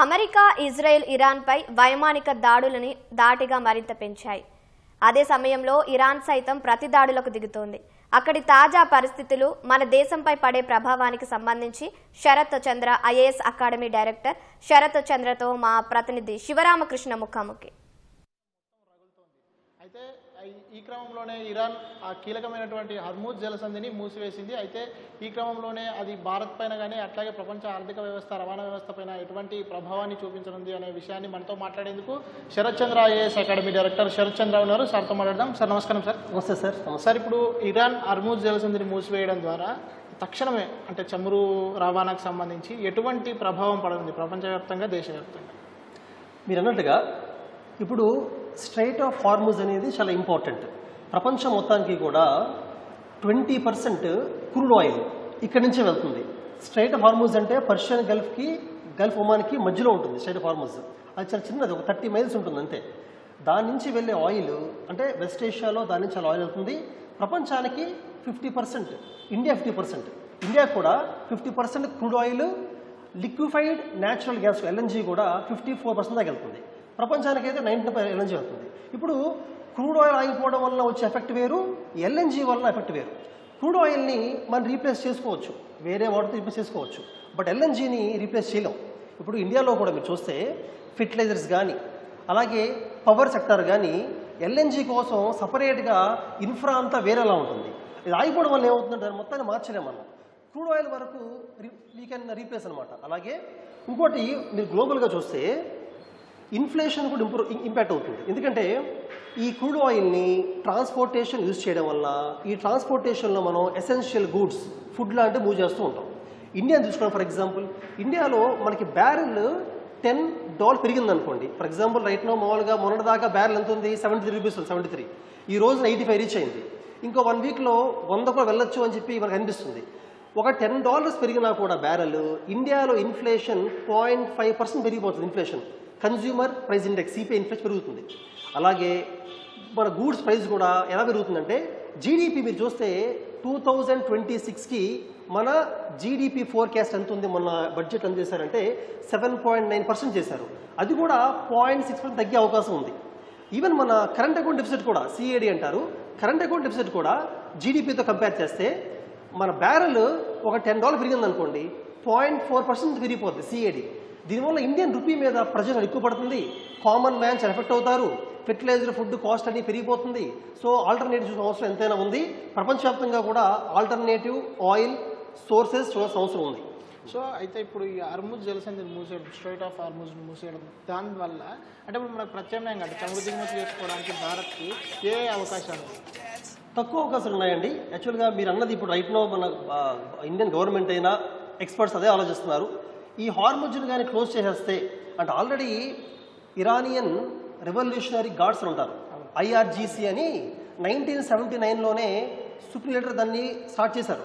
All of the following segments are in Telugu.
అమెరికా, ఇజ్రాయెల్ ఇరాన్పై వైమానిక దాడులని దాటిగా మరింత పెంచాయి. అదే సమయంలో ఇరాన్ సైతం ప్రతిదాడులకు దిగుతోంది. అక్కడి తాజా పరిస్థితులు, మన దేశంపై పడే ప్రభావానికి సంబంధించి శరత్ చంద్ర ఐఏఎస్ అకాడమీ డైరెక్టర్ శరత్ చంద్రతో మా ప్రతినిధి శివరామకృష్ణ ముఖాముఖి. అయితే ఈ క్రమంలోనే ఇరాన్ ఆ కీలకమైనటువంటి హర్మూజ్ జలసంధిని మూసివేసింది. అయితే ఈ క్రమంలోనే అది భారత్ పైన కానీ అట్లాగే ప్రపంచ ఆర్థిక వ్యవస్థ, రవాణా వ్యవస్థ పైన ఎటువంటి ప్రభావాన్ని చూపించనుంది అనే విషయాన్ని మనతో మాట్లాడేందుకు శరత్ చంద్ర ఐఏఎస్ అకాడమీ డైరెక్టర్ శరత్ చంద్ర ఉన్నారు. సార్తో మాట్లాడదాం. సార్ నమస్కారం. సార్ నమస్తే సార్. సార్, ఇప్పుడు ఇరాన్ హర్మూజ్ జలసంధిని మూసివేయడం ద్వారా తక్షణమే అంటే చమురు రవాణాకు సంబంధించి ఎటువంటి ప్రభావం పడుతుంది ప్రపంచవ్యాప్తంగా, దేశవ్యాప్తంగా? మీరు అన్నట్టుగా ఇప్పుడు స్ట్రైట్ ఆఫ్ హార్మూజ్ అనేది చాలా ఇంపార్టెంట్. ప్రపంచం మొత్తానికి కూడా 20% క్రూడ్ ఆయిల్ ఇక్కడి నుంచే వెళ్తుంది. స్ట్రైట్ ఆఫ్ హార్మూజ్ అంటే పర్షియన్ గల్ఫ్కి, గల్ఫ్ ఒమాన్కి మధ్యలో ఉంటుంది స్ట్రైట్ ఆఫ్ హార్మూజ్. అది చాలా చిన్నది, ఒక 30 మైల్స్ ఉంటుంది అంతే. దాని నుంచి వెళ్ళే ఆయిల్ అంటే వెస్ట్ ఏషియాలో దాని నుంచి చాలా ఆయిల్ అవుతుంది. ప్రపంచానికి 50%, ఇండియా 50%. ఇండియా కూడా 50% crude oil, liquefied natural gas LNG కూడా 54% దాకా వెళ్తుంది. ప్రపంచానికి అయితే 90% ఎల్ఎన్జీ అవుతుంది. ఇప్పుడు క్రూడ్ ఆయిల్ ఆగిపోవడం వల్ల వచ్చే ఎఫెక్ట్ వేరు, ఎల్ఎన్జీ వల్ల ఎఫెక్ట్ వేరు. క్రూడ్ ఆయిల్ని మనం రీప్లేస్ చేసుకోవచ్చు, వేరే వాటితో రీప్లేస్ చేసుకోవచ్చు, బట్ ఎల్ఎన్జీని రీప్లేస్ చేయలేం. ఇప్పుడు ఇండియాలో కూడా మీరు చూస్తే ఫెర్టిలైజర్స్ కానీ అలాగే పవర్ సెక్టర్ కానీ ఎల్ఎన్జీ కోసం సపరేట్గా ఇన్ఫ్రా అంతా వేరేలా ఉంటుంది. ఇది ఆగిపోవడం వల్ల ఏమవుతుందంటే మొత్తాన్ని మార్చలేం మనం. క్రూడ్ ఆయిల్ వరకు వీ కెన్ రీప్లేస్ అనమాట. అలాగే ఇంకోటి మీరు గ్లోబల్గా చూస్తే ఇన్ఫ్లేషన్ కూడా ఇంపాక్ట్ అవుతుంది. ఎందుకంటే ఈ క్రూడ్ ఆయిల్ని ట్రాన్స్పోర్టేషన్ యూజ్ చేయడం వల్ల ఈ ట్రాన్స్పోర్టేషన్లో మనం ఎసెన్షియల్ గూడ్స్, ఫుడ్ లాంటివి మూవ్ చేస్తూ ఉంటాం. ఇండియాని చూసుకోండి. ఫర్ ఎగ్జాంపుల్ ఇండియాలో మనకి బ్యారెల్ $10 పెరిగిందనుకోండి. ఫర్ ఎగ్జాంపుల్ రైట్ నో మామూలుగా మొన్నటిదాకా బ్యారెల్ ఎంత ఉంది? 73 రూపీస్ ఉంది, 73. ఈ రోజు 85 రీచ్ అయింది. ఇంకో 1 వీక్లో 100 కూడా వెళ్ళొచ్చు అని చెప్పి మనకు అనిపిస్తుంది. ఒక $10 పెరిగినా కూడా బ్యారెల్, ఇండియాలో ఇన్ఫ్లేషన్ 0.5% పెరిగిపోతుంది. Inflation, consumer price index CPI inflation పెరుగుతుంది. అలాగే మన గూడ్స్ ప్రైస్ కూడా ఎలా పెరుగుతుందంటే జీడిపి మీరు చూస్తే 2026కి మన జీడిపి ఫోర్కాస్ట్ ఎంత ఉంది? మొన్న బడ్జెట్ ఎంత చేశారంటే 7.9% చేశారు. అది కూడా 0.6% తగ్గే అవకాశం ఉంది. ఈవెన్ మన కరెంట్ అకౌంట్ డెఫిసిట్ కూడా, సిఏడి అంటారు, కరెంట్ అకౌంట్ డెఫిసిట్ కూడా జీడిపితో కంపేర్ చేస్తే మన బ్యారెల్ ఒక $10 పెరిగిందనుకోండి, 0.4% పెరిగిపోతుంది సిఏడి. దీనివల్ల ఇండియన్ రూపీ మీద ప్రెషర్ ఎక్కువ పడుతుంది. కామన్ మ్యాన్ చాలా ఎఫెక్ట్ అవుతారు. ఫెర్టిలైజర్, ఫుడ్ కాస్ట్ అని పెరిగిపోతుంది. సో ఆల్టర్నేటివ్స్ అవసరం ఎంతైనా ఉంది. ప్రపంచవ్యాప్తంగా కూడా ఆల్టర్నేటివ్ ఆయిల్ సోర్సెస్ చూడాల్సిన అవసరం ఉంది. సో అయితే ఇప్పుడు ఈ హర్మూజ్ జలసంధిని మూసేయడం, స్ట్రైట్ ఆఫ్ హార్మూజ్ని మూసేయడం, దానివల్ల అంటే ఇప్పుడు మనకు ప్రత్యామ్నాయంగా అంటే చమురు దిగుమతి చేసుకోవడానికి భారత్కి ఏ అవకాశాలు? తక్కువ అవకాశాలు ఉన్నాయండి. యాక్చువల్గా మీరు అన్నది ఇప్పుడు రైట్ నో మన ఇండియన్ గవర్నమెంట్ అయినా ఎక్స్పర్ట్స్ అదే ఆలోచిస్తున్నారు. ఈ హార్మూజ్ని కానీ క్లోజ్ చేసేస్తే అంటే ఆల్రెడీ ఇరానియన్ రెవల్యూషనరీ గార్డ్స్ ఉంటారు, ఐఆర్జీసీ అని 1979లోనే సుప్రీం లీడర్ దాన్ని స్టార్ట్ చేశారు.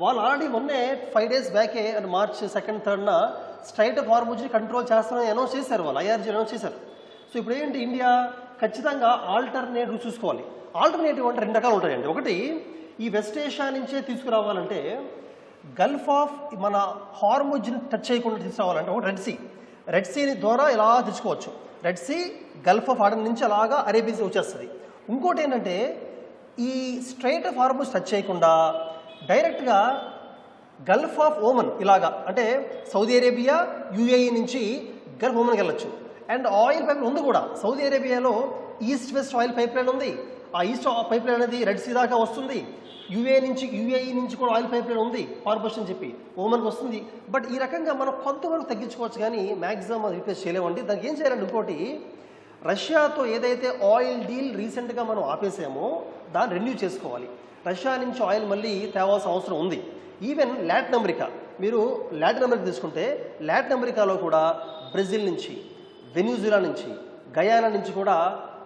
వాళ్ళు ఆల్రెడీ మొన్నే 5 days బ్యాకే అంటే March 2nd, 3rd strait of హార్మూజ్ని కంట్రోల్ చేస్తామని అనౌన్స్ చేశారు. వాళ్ళు ఐఆర్జీ అనౌన్స్ చేశారు. సో ఇప్పుడు ఏంటి, ఇండియా ఖచ్చితంగా ఆల్టర్నేటివ్ చూసుకోవాలి. ఆల్టర్నేటివ్ అంటే 2 రకాలు ఉంటాయండి. ఒకటి, ఈ వెస్ట్ ఏషియా నుంచే తీసుకురావాలంటే గల్ఫ్ ఆఫ్ మన హార్మూజ్ని టచ్ చేయకుండా తీసుకురావాలంటే ఒక రెడ్ సీని ద్వారా ఇలా తెచ్చుకోవచ్చు. Red sea, gulf of Aden నుంచి అలాగా అరేబియా సీ వచ్చేస్తుంది. ఇంకోటి ఏంటంటే ఈ స్ట్రైట్ ఆఫ్ హార్మూజ్ టచ్ చేయకుండా డైరెక్ట్గా గల్ఫ్ ఆఫ్ ఓమన్ ఇలాగా అంటే సౌదీ అరేబియా, యూఏఈ నుంచి గల్ఫ్ ఓమన్కి వెళ్ళొచ్చు. అండ్ ఆయిల్ పైప్ ఉంది కూడా. సౌదీ అరేబియాలో east west oil pipe line ఉంది. ఆ ఈస్ట్ పైప్ లైన్ అనేది రెడ్ సీ దాకా వస్తుంది. యూఏఈ నుంచి కూడా ఆయిల్ పైప్ లైన్ ఉంది, పార్బస్ అని చెప్పి ఓమన్కి వస్తుంది. బట్ ఈ రకంగా మనం కొంతవరకు తగ్గించుకోవచ్చు, కానీ మ్యాక్సిమం అది రీప్లేస్ చేయలేమండి. దానికి ఏం చేయాలంటే ఇంకోటి, రష్యాతో ఏదైతే ఆయిల్ డీల్ రీసెంట్గా మనం ఆపేసామో దాన్ని రెన్యూ చేసుకోవాలి. రష్యా నుంచి ఆయిల్ మళ్ళీ తేవాల్సిన అవసరం ఉంది. ఈవెన్ లాటిన్ అమెరికా, మీరు లాటిన్ అమెరికా తీసుకుంటే లాటిన్ అమెరికాలో కూడా బ్రెజిల్ నుంచి, వెనిజులా నుంచి, గయానా నుంచి కూడా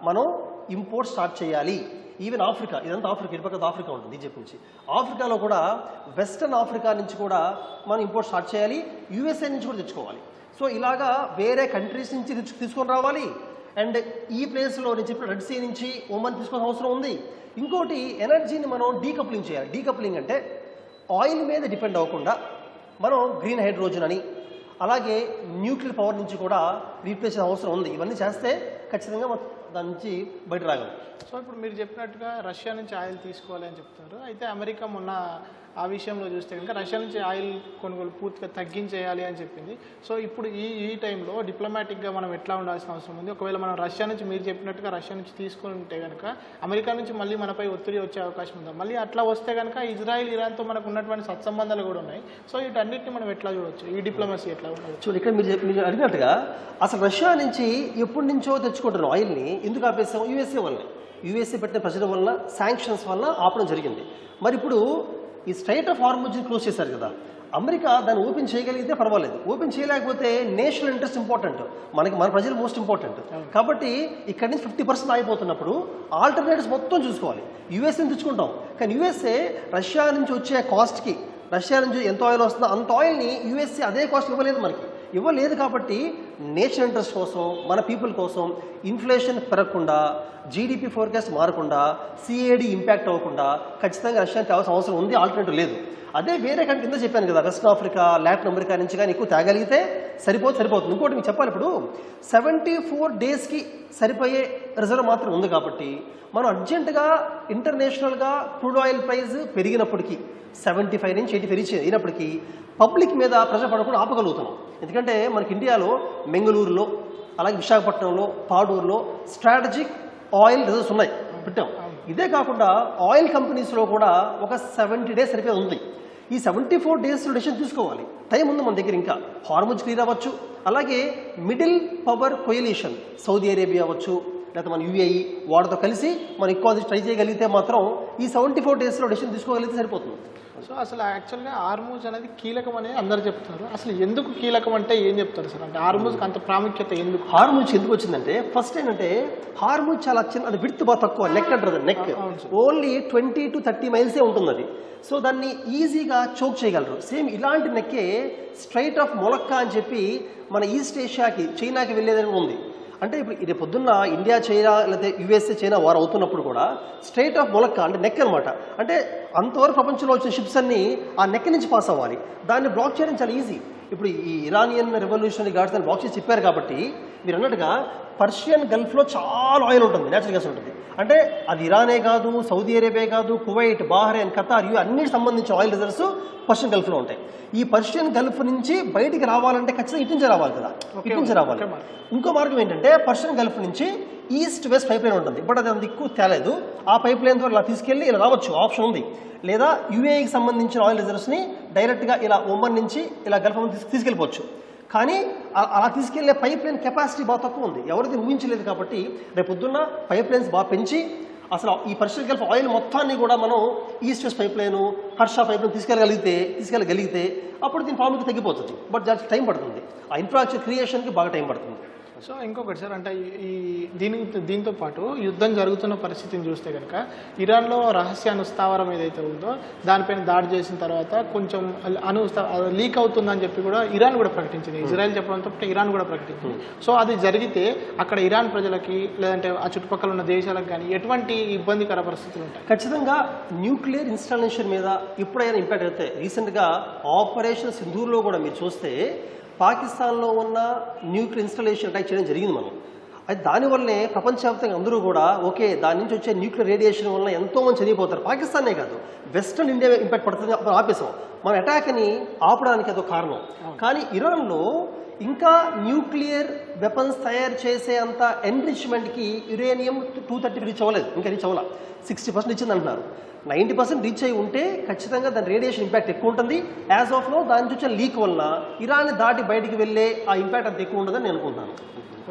మనం ఇంపోర్ట్ స్టార్ట్ చేయాలి. ఈవెన్ ఆఫ్రికా, ఇదంతా ఆఫ్రికా, ఇటు పక్కన ఆఫ్రికా ఉంటుంది ఈజిప్ట్ నుంచి. ఆఫ్రికాలో కూడా వెస్టర్న్ ఆఫ్రికా నుంచి కూడా మనం ఇంపోర్ట్ స్టార్ట్ చేయాలి. యూఎస్ఏ నుంచి కూడా తెచ్చుకోవాలి. సో ఇలాగా వేరే కంట్రీస్ నుంచి తీసుకొని రావాలి. అండ్ ఈ ప్లేస్లో నేను చెప్పిన రెడ్ సీ నుంచి ఓమన్ తీసుకోవాల్సిన అవసరం ఉంది. ఇంకోటి, ఎనర్జీని మనం డీకప్లింగ్ చేయాలి. డీకప్లింగ్ అంటే ఆయిల్ మీద డిపెండ్ అవ్వకుండా మనం గ్రీన్ హైడ్రోజన్ అని అలాగే న్యూక్లియర్ పవర్ నుంచి కూడా రీప్లేస్ చేసే అవసరం ఉంది. ఇవన్నీ చేస్తే ఖచ్చితంగా మనం దాని నుంచి బయట రాగలం. సో ఇప్పుడు మీరు చెప్పినట్టుగా రష్యా నుంచి ఆయిల్ తీసుకోవాలి అని చెప్తున్నారు. అయితే అమెరికా మొన్న ఆ విషయంలో చూస్తే కనుక రష్యా నుంచి ఆయిల్ కొనుగోలు పూర్తిగా తగ్గించేయాలి అని చెప్పింది. సో ఇప్పుడు ఈ టైంలో డిప్లొమాటిక్గా మనం ఎట్లా ఉండాల్సిన అవసరం ఉంది? ఒకవేళ మనం రష్యా నుంచి మీరు చెప్పినట్టుగా రష్యా నుంచి తీసుకుంటే కనుక అమెరికా నుంచి మళ్ళీ మనపై ఒత్తిడి వచ్చే అవకాశం ఉందా? మళ్ళీ అట్లా వస్తే కనుక ఇజ్రాయిల్ ఇరాన్తో మనకు ఉన్నటువంటి సత్సంబంధాలు కూడా ఉన్నాయి. సో వీటన్నిటిని మనం ఎట్లా చూడవచ్చు? ఈ డిప్లొమసీ ఎట్లా ఉండవచ్చు? చూడండి, ఇక్కడ మీరు అడిగినట్టుగా అసలు రష్యా నుంచి ఎప్పటి నుంచో తెచ్చుకుంటున్నాం ఆయిల్ని. ఎందుకు ఆపేసాం? యూఎస్ఏ వల్ల. యూఎస్ఏ పెట్టిన ప్రెషర్ వల్ల, శాంక్షన్స్ వల్ల ఆపడం జరిగింది. మరి ఇప్పుడు ఈ స్ట్రైట్ ఆఫ్ హార్ముజ్ని క్లోజ్ చేశారు కదా, అమెరికా దాన్ని ఓపెన్ చేయగలిగితే పర్వాలేదు. ఓపెన్ చేయలేకపోతే నేషనల్ ఇంట్రెస్ట్ ఇంపార్టెంట్, మన ప్రజలు మోస్ట్ ఇంపార్టెంట్. కాబట్టి ఇక్కడి నుంచి 50% ఆగిపోతున్నప్పుడు ఆల్టర్నేటివ్స్ మొత్తం చూసుకోవాలి. యూఎస్ఏని తెచ్చుకుంటాం, కానీ యూఎస్ఏ రష్యా నుంచి వచ్చే కాస్ట్కి, రష్యా నుంచి ఎంత ఆయిల్ వస్తుందో అంత ఆయిల్ని యూఎస్ఏ అదే కాస్ట్ ఇవ్వలేదు, మనకి ఇవ్వలేదు. కాబట్టి నేషనల్ ఇంట్రెస్ట్ కోసం, మన పీపుల్ కోసం ఇన్ఫ్లేషన్ పెరగకుండా, జీడిపి ఫోర్కాస్ట్ మారకుండా, సిఏడి ఇంపాక్ట్ అవ్వకుండా ఖచ్చితంగా రష్యాకి కావాల్సిన అవసరం ఉంది. ఆల్టర్నేటివ్ లేదు. అదే వేరే కంట్రీ కింద చెప్పాను కదా, వెస్ట్ ఆఫ్రికా, లాటిన్ అమెరికా నుంచి కానీ ఎక్కువ తేగలిగితే సరిపోతుంది. ఇంకోటి మీకు చెప్పాలి, ఇప్పుడు 74 డేస్కి సరిపోయే రిజర్వ్ మాత్రం ఉంది. కాబట్టి మనం అర్జెంటుగా ఇంటర్నేషనల్గా క్రూడ్ ఆయిల్ ప్రైస్ పెరిగినప్పటికీ 75 నుంచి 80 పెరిగినప్పటికీ పబ్లిక్ మీద ప్రెషర్ పడకుండా ఆపగలుగుతున్నాం. ఎందుకంటే మనకి ఇండియాలో మెంగళూరులో, అలాగే విశాఖపట్నంలో, పాడూరులో స్ట్రాటజిక్ ఆయిల్ రిజర్వ్స్ ఉన్నాయి, పెట్టాం. ఇదే కాకుండా ఆయిల్ కంపెనీస్లో కూడా ఒక 70 డేస్ సరిపోయి ఉంది. ఈ 74 డేస్ డెసిషన్ తీసుకోవాలి. టైం ఉంది మన దగ్గర. ఇంకా హార్ముజ్ క్లియర్ అవ్వచ్చు. అలాగే మిడిల్ పవర్ కొయిలిషన్, సౌదీ అరేబియా అవ్వచ్చు, లేకపోతే మన యూఏఈ, వాటితో కలిసి మనం ఎక్కువ ట్రై చేయగలిగితే మాత్రం ఈ 74 డేస్లో డెసిషన్ తీసుకోగలిగితే సరిపోతుంది. సో అసలు యాక్చువల్గా హార్ముజ్ అనేది కీలకం అని అందరు చెప్తున్నారు. అసలు ఎందుకు కీలకం అంటే ఏం చెప్తారు సార్? అంటే హార్ముజ్కి అంత ప్రాముఖ్యత ఎందుకు? హార్ముజ్ ఎందుకు వచ్చిందంటే, ఫస్ట్ ఏంటంటే హార్ముజ్ చాలా చిన్న, అది విడ్త్ బాగా తక్కువ, నెక్ అంటారు, నెక్ ఓన్లీ 20 to 30 మైల్సే ఉంటుంది అది. సో దాన్ని ఈజీగా చోక్ చేయగలరు. సేమ్ ఇలాంటి నెక్కే స్ట్రైట్ ఆఫ్ మొలక్కా అని చెప్పి మన ఈస్ట్ ఏషియాకి, చైనాకి వెళ్ళేదని ఉంది. అంటే ఇప్పుడు ఇది పొద్దున్న ఇండియా చైనా లేకపోతే యూఎస్ఏ చైనా వార్ అవుతున్నప్పుడు కూడా స్ట్రైట్ ఆఫ్ మొలక్కా అంటే నెక్ అనమాట. అంటే అంతవరకు ప్రపంచంలో వచ్చిన షిప్స్ అన్ని ఆ నెక్ నుంచి పాస్ అవ్వాలి. దాన్ని బ్లాక్ చేయడం చాలా ఈజీ. ఇప్పుడు ఈ ఇరానియన్ రెవల్యూషనరీ గార్డ్స్ దాన్ని బ్లాక్ చేసి చెప్పారు. కాబట్టి మీరు అన్నట్టుగా పర్షియన్ గల్ఫ్లో చాలా ఆయిల్ ఉంటుంది, నేచురల్ గ్యాస్ ఉంటుంది. అంటే అది ఇరానే కాదు, సౌదీ అరేబియా కాదు, కువైట్, బహ్రెయిన్, ఖతార్, అన్నిటికి సంబంధించిన ఆయిల్ రిజర్వ్స్ పర్షియన్ గల్ఫ్లో ఉంటాయి. ఈ పర్షియన్ గల్ఫ్ నుంచి బయటికి రావాలంటే ఖచ్చితంగా ఇటు నుంచి రావాలి కదా, ఇటు నుంచి రావాలి. ఇంకో మార్గం ఏంటంటే పర్షియన్ గల్ఫ్ నుంచి ఈస్ట్ వెస్ట్ పైప్ లైన్ ఉంటుంది. బట్ అది అంత ఎక్కువ తేలేదు. ఆ పైప్ లైన్ ద్వారా ఇలా తీసుకెళ్ళి ఇలా రావచ్చు, ఆప్షన్ ఉంది. లేదా యూఏఈకి సంబంధించిన ఆయిల్ రిజర్వ్స్ని డైరెక్ట్గా ఇలా ఒమన్ నుంచి ఇలా గల్ఫ్ తీసుకెళ్ళిపోవచ్చు. కానీ అలా తీసుకెళ్లే పైప్ లైన్ కెపాసిటీ బాగా తక్కువ ఉంది, ఎవరైతే ఊహించలేదు. కాబట్టి రేపు పొద్దున్న పైప్ లైన్స్ బాగా పెంచి అసలు ఈ పర్షియన్ గల్ఫ్ ఆయిల్ మొత్తాన్ని కూడా మనం ఈస్ట్ వెస్ట్ పైప్ లైన్, హర్షా పైప్ లైన్ తీసుకెళ్ళగలిగితే అప్పుడు దీని ప్రాముఖ్యత తగ్గిపోతుంది. బట్ దానికి టైం పడుతుంది. ఆ ఇన్ఫ్రాస్ట్రక్చర్ క్రియేషన్కి బాగా టైం పడుతుంది. సో ఇంకొకటి సార్, అంటే దీంతో పాటు యుద్ధం జరుగుతున్న పరిస్థితిని చూస్తే కనుక ఇరాన్లో రహస్య అనుస్థావరం ఏదైతే ఉందో దానిపైన దాడి చేసిన తర్వాత కొంచెం లీక్ అవుతుందని చెప్పి కూడా ఇరాన్ కూడా ప్రకటించింది. ఇజ్రాయెల్ చెప్పడంతో ఇరాన్ కూడా ప్రకటించింది. సో అది జరిగితే అక్కడ ఇరాన్ ప్రజలకి లేదంటే ఆ చుట్టుపక్కల ఉన్న దేశాలకు కానీ ఎటువంటి ఇబ్బందికర పరిస్థితులు ఉంటాయి? ఖచ్చితంగా న్యూక్లియర్ ఇన్స్టాలేషన్ మీద ఎప్పుడైనా ఇంపాక్ట్ అయితే, రీసెంట్గా ఆపరేషన్ సింధూర్లో కూడా మీరు చూస్తే పాకిస్తాన్లో ఉన్న న్యూక్లియర్ ఇన్స్టాలేషన్ అటాక్ చేయడం జరిగింది. మనం అది దానివల్లనే ప్రపంచవ్యాప్తంగా అందరూ కూడా ఓకే, దాని నుంచి వచ్చే న్యూక్లియర్ రేడియేషన్ వల్ల ఎంతోమంది చనిపోతారు. పాకిస్తానే కాదు, వెస్టర్న్ ఇండియా ఇంపాక్ట్ పడుతుంది. అప్పుడు ఆపేసాం. మన అటాక్ని ఆపడానికి అదో కారణం. కానీ ఇరాన్లో ఇంకా న్యూక్లియర్ వెపన్స్ తయారు చేసే అంత ఎన్రిచ్మెంట్కి యురేనియం 230 రీచ్ అవ్వలేదు, ఇంకా రీచ్ అవ్వాల. 60% ఇచ్చింది అంటున్నారు. 90% రీచ్ అయి ఉంటే ఖచ్చితంగా దాని రేడియేషన్ ఇంపాక్ట్ ఎక్కువ ఉంటుంది. యాజ్ ఆఫ్ నో దాని నుంచి వచ్చిన లీక్ వల్ల ఇరాన్ దాటి బయటికి వెళ్ళే ఆ ఇంపాక్ట్ అంత ఎక్కువ ఉండదని నేను అనుకుంటున్నాను.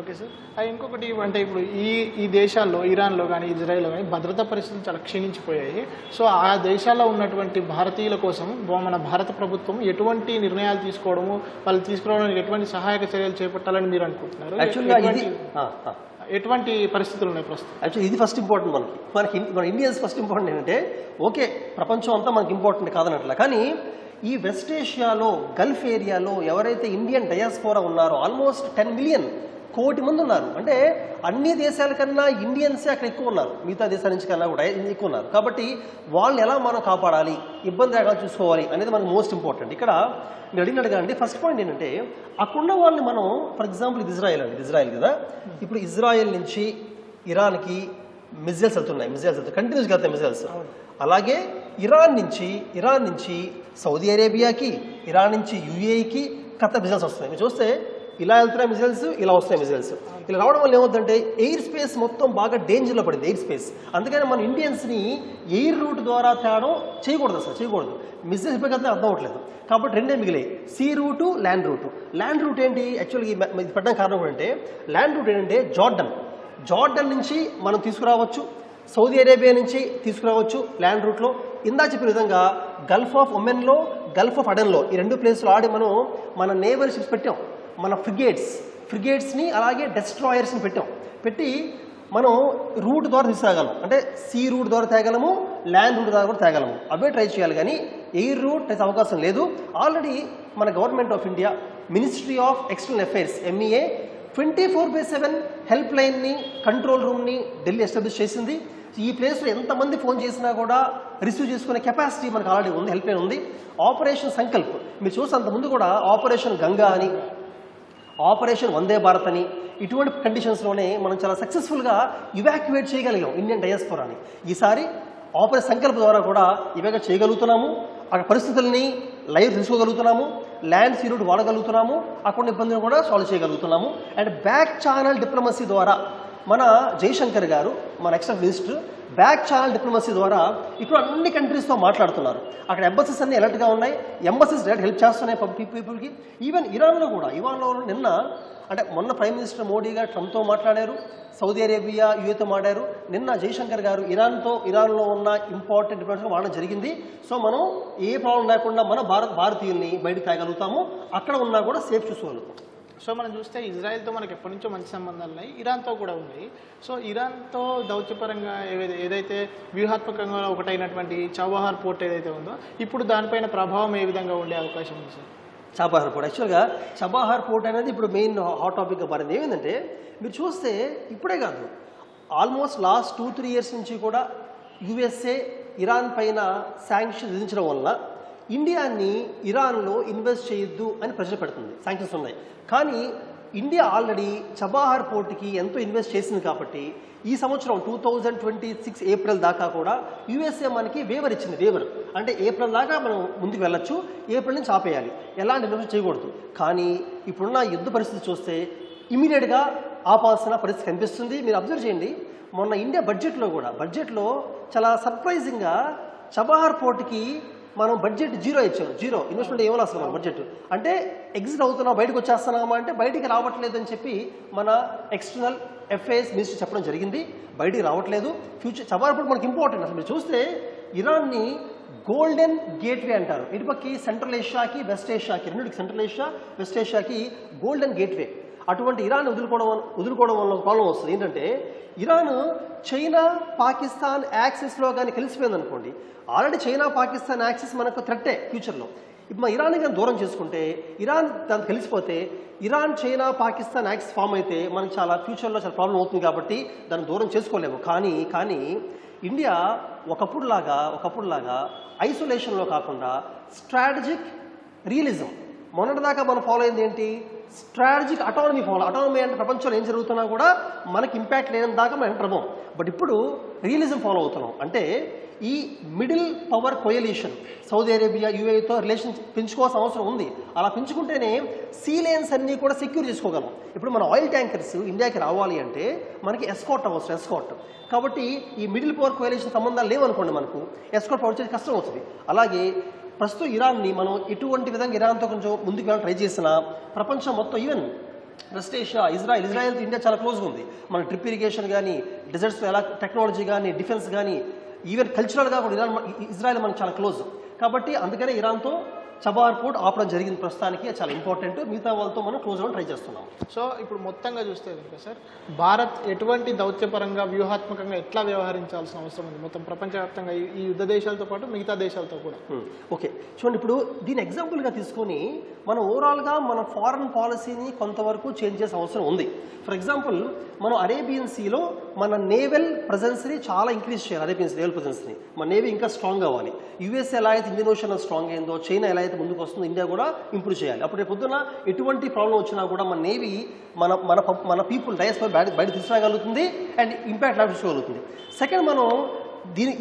Okay sir. ఇంకొకటి అంటే ఇప్పుడు ఈ దేశాల్లో, ఇరాన్లో కానీ ఇజ్రాయెల్లో కానీ భద్రతా పరిస్థితులు చాలా క్షీణించిపోయాయి. సో ఆ దేశాల్లో ఉన్నటువంటి భారతీయుల కోసం మన భారత ప్రభుత్వం ఎటువంటి నిర్ణయాలు తీసుకోవడము, వాళ్ళు తీసుకురావడానికి ఎటువంటి సహాయక చర్యలు చేపట్టాలని మీరు అనుకుంటున్నారు? ఎటువంటి పరిస్థితులు ఉన్నాయి ప్రస్తుతం? యాక్చువల్లీ ఇది ఫస్ట్ ఇంపార్టెంట్ మన ఇండియన్స్ ఫస్ట్ ఇంపార్టెంట్ ఏంటంటే, ఓకే ప్రపంచం అంతా మనకి ఇంపార్టెంట్ కాదనట్లా, కానీ ఈ వెస్ట్ ఏషియాలో, గల్ఫ్ ఏరియాలో ఎవరైతే ఇండియన్ డయాస్పోరా ఉన్నారో ఆల్మోస్ట్ 10 మిలియన్ 1,00,00,000 మంది ఉన్నారు. అంటే అన్ని దేశాల కన్నా ఇండియన్సే అక్కడ ఎక్కువ ఉన్నారు, మిగతా దేశాల నుంచి కన్నా కూడా ఎక్కువ ఉన్నారు. కాబట్టి వాళ్ళని ఎలా మనం కాపాడాలి, ఇబ్బంది లేకుండా చూసుకోవాలి అనేది మనకు మోస్ట్ ఇంపార్టెంట్. ఇక్కడ మీరు అడిగినట్టుగా అండి ఫస్ట్ పాయింట్ ఏంటంటే అక్కడున్న వాళ్ళని మనం, ఫర్ ఎగ్జాంపుల్ ఇది ఇజ్రాయెల్ అండి, ఇజ్రాయెల్ కదా, ఇప్పుడు ఇజ్రాయెల్ నుంచి ఇరాన్కి మిజైల్స్ వెళ్తున్నాయి కంటిన్యూస్గా వెళ్తాయి మిజైల్స్. అలాగే ఇరాన్ నుంచి సౌదీ అరేబియాకి, ఇరాన్ నుంచి యుఏఈకి ఖతర్ మిజైల్స్ వస్తున్నాయి. మీరు చూస్తే ఇలా వెళ్తున్నాయి మిజైల్స్, ఇలా వస్తాయి మిజైల్స్. ఇలా రావడం వల్ల ఏమవుతుందంటే ఎయిర్ స్పేస్ మొత్తం బాగా డేంజర్లో పడింది, ఎయిర్ స్పేస్. అందుకని మన ఇండియన్స్ని ఎయిర్ రూట్ ద్వారా తేడం చేయకూడదు, అసలు చేయకూడదు. మిజైల్స్ ఇప్పుడు అర్థం అవ్వట్లేదు. కాబట్టి రెండే మిగిలాయి, sea route, land route. Land route ఏంటి యాక్చువల్గా ఇది పెట్టడానికి కారణం ఏంటంటే, ల్యాండ్ రూట్ ఏంటంటే జార్డన్ నుంచి మనం తీసుకురావచ్చు, సౌదీ అరేబియా నుంచి తీసుకురావచ్చు ల్యాండ్ రూట్లో. ఇందా చెప్పిన విధంగా గల్ఫ్ ఆఫ్ ఒమెన్లో, గల్ఫ్ ఆఫ్ అడెన్లో ఈ 2 ప్లేసులు ఆడి మనం మన నేవల్ షిప్స్ పెట్టాం, మన ఫ్రిగేట్స్ని అలాగే డెస్ట్రాయర్స్ని పెట్టి మనం రూట్ ద్వారా తీసుకురాగలం. అంటే సీ రూట్ ద్వారా తేగలము, ల్యాండ్ రూట్ ద్వారా కూడా తేగలము. అవే ట్రై చేయాలి, కానీ ఎయిర్ రూట్ అయితే అవకాశం లేదు. ఆల్రెడీ మన government of India, ministry of external affairs MEA 24/7 help లైన్ని, కంట్రోల్ రూమ్ని ఢిల్లీ ఎస్టాబ్లిష్ చేసింది. ఈ ప్లేస్లో ఎంతమంది ఫోన్ చేసినా కూడా రిసీవ్ చేసుకునే కెపాసిటీ మనకు ఆల్రెడీ ఉంది, హెల్ప్ లైన్ ఉంది. ఆపరేషన్ సంకల్ప్ మీరు చూసి అంతకుముందు కూడా ఆపరేషన్ గంగా అని, ఆపరేషన్ వందే భారత్ అని, ఇటువంటి కండిషన్స్లోనే మనం చాలా సక్సెస్ఫుల్గా ఇవాక్యువేట్ చేయగలిగాం ఇండియన్ డయాస్పోరాని. ఈసారి ఆపరేషన్ సంకల్ప్ ద్వారా కూడా ఇవాక్యువేట్ చేయగలుగుతున్నాము, అక్కడ పరిస్థితుల్ని లైవ్ తెలుసుకోగలుగుతున్నాము, ల్యాండ్ సీ రూట్ వాడగలుగుతున్నాము, అక్కడ ఇబ్బందులు కూడా సాల్వ్ చేయగలుగుతున్నాము. అండ్ బ్యాక్ ఛానల్ డిప్లొమసీ ద్వారా మన జైశంకర్ గారు, మన external minister, back channel diplomacy ద్వారా ఇప్పుడు అన్ని కంట్రీస్తో మాట్లాడుతున్నారు. అక్కడ ఎంబసీస్ అన్ని అలర్ట్గా ఉన్నాయి, ఎంబసీస్ డైరెక్ట్ హెల్ప్ చేస్తున్నాయి పీపుల్కి. ఈవెన్ ఇరాన్లో నిన్న అంటే మొన్న ప్రైమ్ మినిస్టర్ మోడీ గారు ట్రంప్తో మాట్లాడారు, సౌదీ అరేబియా యూఏతో మాట్లాడారు. నిన్న జైశంకర్ గారు ఇరాన్లో ఉన్న ఇంపార్టెంట్ డిప్లొమసీ వాడడం జరిగింది. సో మనం ఏ ప్రాబ్లం లేకుండా మన భారతీయుల్ని బయటకు తేగలుగుతాము, అక్కడ ఉన్నా కూడా సేఫ్ చూసుకోగలుగుతాం. సో మనం చూస్తే ఇజ్రాయెల్తో మనకి ఎప్పటి నుంచో మంచి సంబంధాలు ఉన్నాయి, ఇరాన్తో కూడా ఉన్నాయి. సో ఇరాన్తో దౌత్యపరంగా ఏదైతే వ్యూహాత్మకంగా ఒకటైనటువంటి చబహార్ పోర్ట్ ఏదైతే ఉందో, ఇప్పుడు దానిపైన ప్రభావం ఏ విధంగా ఉండే అవకాశం ఉంది సార్? చబహార్ పోర్ట్ యాక్చువల్గా చబహార్ పోర్ట్ అనేది ఇప్పుడు మెయిన్ హాట్ టాపిక్గా మారింది. ఏమైందంటే మీరు చూస్తే ఇప్పుడే కాదు, ఆల్మోస్ట్ లాస్ట్ 2-3 ఇయర్స్ నుంచి కూడా USA ఇరాన్ పైన శాంక్షన్ విధించడం వల్ల ఇండియాని ఇరాన్లో ఇన్వెస్ట్ చేయొద్దు అని ప్రెషర్ పెడుతుంది, శాంక్షన్స్ ఉన్నాయి. కానీ ఇండియా ఆల్రెడీ చబహార్ పోర్ట్కి ఎంతో ఇన్వెస్ట్ చేసింది కాబట్టి ఈ సంవత్సరం 2026 ఏప్రిల్ దాకా కూడా USA మనకి వేవర్ ఇచ్చింది. వేవర్ అంటే ఏప్రిల్ దాకా మనం ముందుకు వెళ్ళొచ్చు, ఏప్రిల్ నుంచి ఆపేయాలి, ఎలాంటి ఇన్వెస్ట్ చేయకూడదు. కానీ ఇప్పుడున్న యుద్ధ పరిస్థితి చూస్తే ఇమీడియట్గా ఆపాల్సిన పరిస్థితి కనిపిస్తుంది. మీరు అబ్జర్వ్ చేయండి, మొన్న ఇండియా బడ్జెట్లో చాలా సర్ప్రైజింగ్గా చబహార్ పోర్ట్కి మనం బడ్జెట్ జీరో ఇచ్చాం. జీరో ఇన్వెస్ట్మెంట్ ఏమో అసలు మన బడ్జెట్ అంటే ఎగ్జిట్ అవుతున్నాం, బయటకు వచ్చేస్తున్నామా అంటే బయటికి రావట్లేదు అని చెప్పి మన ఎక్స్టర్నల్ అఫైర్స్ మినిస్టర్ చెప్పడం జరిగింది. బయటికి రావట్లేదు. ఫ్యూచర్ చబహార్ పోర్ట్ మనకి ఇంపార్టెంట్. అసలు మీరు చూస్తే ఇరాన్ని గోల్డెన్ గేట్వే అంటారు. ఇటుపక్కి సెంట్రల్ ఏషియాకి, వెస్ట్ ఏషియాకి, రెండుకి సెంట్రల్ ఏషియా, వెస్ట్ ఏషియాకి గోల్డెన్ గేట్వే. అటువంటి ఇరాన్ వదులుకోవడం వల్ల ప్రాబ్లం వస్తుంది. ఏంటంటే ఇరాన్ చైనా పాకిస్తాన్ యాక్సెస్లో కానీ కలిసిపోయింది అనుకోండి, ఆల్రెడీ చైనా పాకిస్తాన్ యాక్సెస్ మనకు థ్రెట్టే ఫ్యూచర్లో. ఇప్పుడు మన ఇరాన్ కానీ దూరం చేసుకుంటే, ఇరాన్ దాన్ని కలిసిపోతే, Iran China Pakistan access form అయితే మనకు చాలా ఫ్యూచర్లో చాలా ప్రాబ్లం అవుతుంది. కాబట్టి దాన్ని దూరం చేసుకోలేము. కానీ ఇండియా ఒకప్పుడులాగా ఐసోలేషన్లో కాకుండా స్ట్రాటజిక్ రియలిజం, మొన్నటిదాకా మనం ఫాలో అయింది ఏంటి, స్ట్రాటజిక్ అటానమీ అటానమీ అంటే ప్రపంచంలో ఏం జరుగుతున్నా కూడా మనకి ఇంపాక్ట్ లేని దాకా మనం ఎంటర్ అవ్వం. బట్ ఇప్పుడు రియలిజం ఫాలో అవుతున్నాం. అంటే ఈ middle power coalition Saudi Arabia యూఏతో రిలేషన్ పెంచుకోవాల్సిన అవసరం ఉంది. అలా పెంచుకుంటేనే సీ లేన్స్ అన్నీ కూడా సెక్యూర్ చేసుకోగలం. ఇప్పుడు మన ఆయిల్ ట్యాంకర్స్ ఇండియాకి రావాలి అంటే మనకి ఎస్కార్ట్ అవసరం, ఎస్కార్ట్. కాబట్టి ఈ మిడిల్ పవర్ కొయలిషన్ సంబంధాలు లేవనుకోండి, మనకు ఎస్కార్ట్ ప్రొవైడ్ చేసి కష్టం అవుతుంది. అలాగే ప్రస్తుతం ఇరాన్ని మనం ఎటువంటి విధంగా ఇరాన్తో కొంచెం ముందుకు వెళ్ళాలని ట్రై చేసినా ప్రపంచం మొత్తం, ఈవెన్ వెస్ట్ ఏషియా, ఇజ్రాయెల్తో ఇండియా చాలా క్లోజ్గా ఉంది. మన డ్రిప్ ఇరిగేషన్ కానీ, డెజర్ట్స్లో ఎలా టెక్నాలజీ కానీ, డిఫెన్స్ కానీ, ఈవెన్ కల్చరల్గా కూడా ఇజ్రాయెల్ మనకు చాలా క్లోజ్. కాబట్టి అందుకనే ఇరాన్తో చబార్ పోర్ట్ ఆపడం జరిగింది ప్రస్తుతానికి. అది చాలా ఇంపార్టెంట్. మిగతా వాళ్ళతో మనం క్లోజ్ అవ్వడం ట్రై చేస్తున్నాం. సో ఇప్పుడు మొత్తంగా చూస్తే కనుక సార్, భారత్ ఎటువంటి దౌత్యపరంగా వ్యూహాత్మకంగా ఎట్లా వ్యవహరించాల్సిన అవసరం ఉంది మొత్తం ప్రపంచవ్యాప్తంగా ఈ యుద్ధ దేశాలతో పాటు మిగతా దేశాలతో కూడా? ఓకే, చూడండి, ఇప్పుడు దీని ఎగ్జాంపుల్గా తీసుకొని మనం ఓవరాల్గా మన ఫారెన్ పాలసీని కొంతవరకు చేంజ్ చేసే అవసరం ఉంది. ఫర్ ఎగ్జాంపుల్, మనం అరేబియన్ సీలో మన నేవల్ ప్రజెన్స్ని చాలా ఇంక్రీజ్ చేయాలి. అరేబియన్ నేవల్ ప్రజెన్స్ని మన నేవీ ఇంకా స్ట్రాంగ్ అవ్వాలి. యూఎస్ ఎలా అయితే ఇండియన్ ఓషన్లో స్ట్రాంగ్ అయిందో, చైనా ఎలా అయితే ముందుకు వస్తుందో, ఇండియా కూడా ఇంప్రూవ్ చేయాలి. అప్పుడు రేపు పొద్దున ఎటువంటి ప్రాబ్లం వచ్చినా కూడా మన నేవీ మన మన మన పీపుల్ డైస్పై బయట తీసుకురాగలుగుతుంది అండ్ ఇంపాక్ట్ చూసుకోగలుగుతుంది. సెకండ్, మనం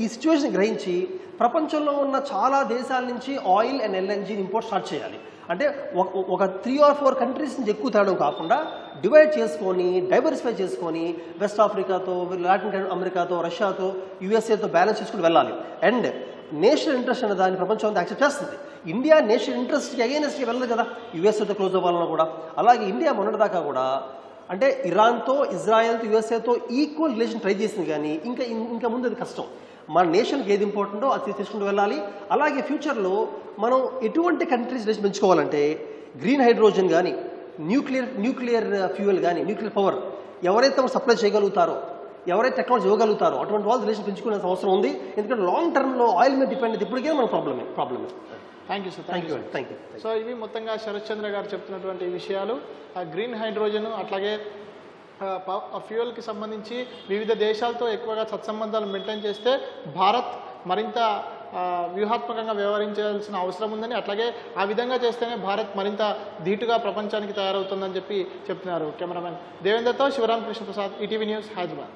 ఈ సిచ్యువేషన్ గ్రహించి ప్రపంచంలో ఉన్న చాలా దేశాల నుంచి oil and LNG import start చేయాలి. అంటే ఒక 3 or 4 కంట్రీస్ నుంచి ఎక్కువ తేడం కాకుండా డివైడ్ చేసుకొని, డైవర్సిఫై చేసుకొని, వెస్ట్ ఆఫ్రికాతో, లాటిన్ అమెరికాతో, రష్యాతో, యూఎస్ఏతో బ్యాలెన్స్ చేసుకుని వెళ్ళాలి. అండ్ నేషనల్ ఇంట్రెస్ట్ అనే దాన్ని ప్రపంచం అంతా యాక్సెప్ట్ చేస్తుంది. ఇండియా నేషనల్ ఇంట్రెస్ట్కి అగైనెస్ట్గా వెళ్ళదు కదా యూఎస్ఏతో క్లోజ్ అవ్వాలన్నా కూడా. అలాగే ఇండియా మొన్నటిదాకా కూడా అంటే ఇరాన్తో, ఇజ్రాయెల్తో, యూఎస్ఏతో ఈక్వల్ రిలేషన్ ట్రై చేసింది. కానీ ఇంకా ముందు అది కష్టం. మన నేషన్కి ఏది ఇంపార్టెంటో అది తీసుకుంటూ వెళ్ళాలి. అలాగే ఫ్యూచర్లో మనం ఎటువంటి కంట్రీస్ రిలేషన్ పెంచుకోవాలంటే గ్రీన్ హైడ్రోజన్ కానీ, న్యూక్లియర్ ఫ్యూయల్ కానీ, న్యూక్లియర్ పవర్ ఎవరైతే సప్లై చేయగలుగుతారో, ఎవరైతే టెక్నాలజీ ఇవ్వగలుగుతారో అటువంటి వాళ్ళు రిలేషన్ పెంచుకునే అవసరం ఉంది. ఎందుకంటే లాంగ్ టర్మ్లో ఆయిల్ మీద డిపెండ్ అయితే ఇప్పటికే మన ప్రాబ్లమే. Thank you sir. Thank you. So ఇవి మొత్తంగా శరత్ చంద్ర గారు చెప్తున్నటువంటి విషయాలు. గ్రీన్ హైడ్రోజన్ అట్లాగే ఫ్యూయల్కి సంబంధించి వివిధ దేశాలతో ఎక్కువగా సత్సంబంధాలు మెయింటైన్ చేస్తే భారత్ మరింత వ్యూహాత్మకంగా వ్యవహరించాల్సిన అవసరం ఉందని, అట్లాగే ఆ విధంగా చేస్తేనే భారత్ మరింత ధీటుగా ప్రపంచానికి తయారవుతుందని చెప్పి చెప్తున్నారు. కెమెరామెన్ దేవేందర్తో శివరామ్ కృష్ణ ప్రసాద్, ఈటీవీ న్యూస్, హైదరాబాద్.